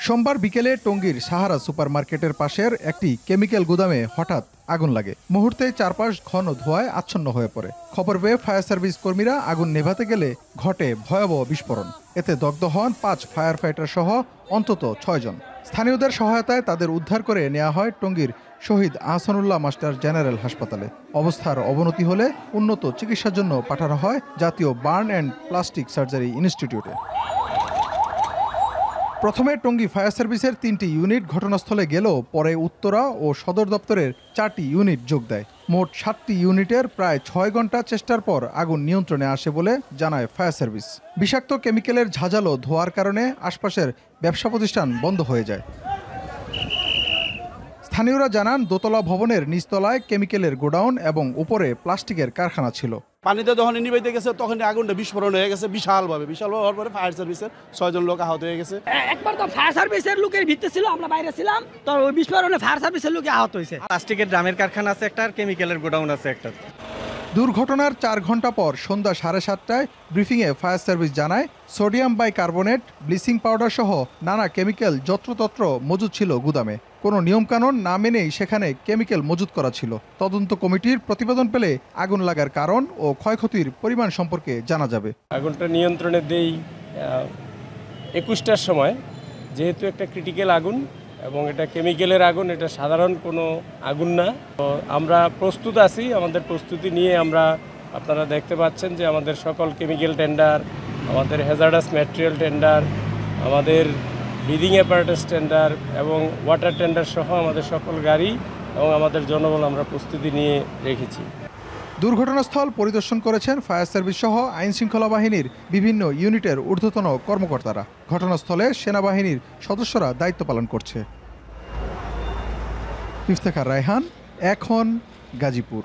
সোমবার বিকেলে টঙ্গীর সাহারা সুপারমার্কেটের পাশের একটি কেমিক্যাল গুদামে হঠাৎ আগুন লাগে। মুহূর্তে চারপাশ ঘন ধোঁয়ায় আচ্ছন্ন হয়ে পড়ে। খবর পেয়ে ফায়ার সার্ভিস কর্মীরা আগুন নেভাতে গেলে ঘটে ভয়াবহ বিস্ফোরণ। এতে দগ্ধ হন 5 ফায়ার ফাইটার সহ অন্তত 6 জন। স্থানীয়দের সহায়তায় তাদের উদ্ধার করে নেওয়া হয় টঙ্গীর শহীদ আহসানুল্লাহ মাস্টার জেনারেল হাসপাতালে। অবস্থার অবনতি হলে উন্নত চিকিৎসার জন্য পাঠানো হয় জাতীয় বার্ন অ্যান্ড প্লাস্টিক সার্জারি ইনস্টিটিউটে। প্রথমে টঙ্গী ফায়ার সার্ভিসের 3টি ইউনিট ঘটনাস্থলে গেলেও পরে উত্তরা ও সদর দপ্তরের 4টি ইউনিট যোগ দেয়। মোট 7টি ইউনিটের প্রায় 6 ঘন্টা চেষ্টার পর আগুন নিয়ন্ত্রণে আসে বলে জানায় ফায়ার সার্ভিস। বিষাক্ত কেমিক্যালের ঝাঁঝালো ধোঁয়ার কারণে আশপাশের ব্যবসা প্রতিষ্ঠান বন্ধ হয়ে যায়। স্থানীয়রা জানান দোতলা ভবনের নিচতলায় কেমিক্যালের গোডাউন এবং উপরে প্লাস্টিকের কারখানা ছিল। পানিতে যখন নিভাইতে গেছে তখন আগুনটা বিস্ফোরণ হয়ে গেছে বিশালভাবে হওয়ার পরে ফায়ার সার্ভিসের 6 জন লোক আহত হয়ে গেছে। একবার তো ফায়ার সার্ভিসের লোকের ভিতরে ছিল, আমরা বাইরে ছিলাম, তো ওই বিস্ফোরণে ফায়ার সার্ভিসের লোক আহত হয়েছে। প্লাস্টিকের ড্রামের কারখানা আছে একটা, আর কেমিক্যালের গোডাউন আছে একটা। দুর্ঘটনার 4 ঘন্টা পর সন্ধ্যা 7:30টায় ব্রিফিংয়ে ফায়ার সার্ভিস জানায় সোডিয়াম বাইকার্বনেট, ব্লিচিং পাউডার সহ নানা কেমিক্যাল যত্রতত্র মজুদ ছিল গুদামে। কোনো নিয়মকানুন না মেনেই সেখানে কেমিক্যাল মজুদ করা ছিল। তদন্ত কমিটির প্রতিবেদন পেলে আগুন লাগার কারণ ও ক্ষয়ক্ষতির পরিমাণ সম্পর্কে জানা যাবে। আগুনটা নিয়ন্ত্রণে দেই 21টার সময়। যেহেতু একটা ক্রিটিক্যাল আগুন এবং এটা কেমিক্যালের আগুন, এটা সাধারণ কোনো আগুন না। তো আমরা প্রস্তুত আছি, আমাদের প্রস্তুতি নিয়ে আমরা, আপনারা দেখতে পাচ্ছেন যে আমাদের সকল কেমিক্যাল টেন্ডার, আমাদের হ্যাজার্ডাস ম্যাটেরিয়াল টেন্ডার, আমাদের ব্রিদিং অ্যাপারেটাস টেন্ডার এবং ওয়াটার টেন্ডার সহ আমাদের সকল গাড়ি এবং আমাদের জনবল আমরা প্রস্তুতি নিয়ে রেখেছি। দুর্ঘটনাস্থল পরিদর্শন করেছেন ফায়ার সার্ভিস সহ আইনশৃঙ্খলা বাহিনীর বিভিন্ন ইউনিটের ঊর্ধ্বতন কর্মকর্তারা। ঘটনাস্থলে সেনাবাহিনীর সদস্যরা দায়িত্ব পালন করছে। ইফতেখার রায়হান, এখন গাজীপুর।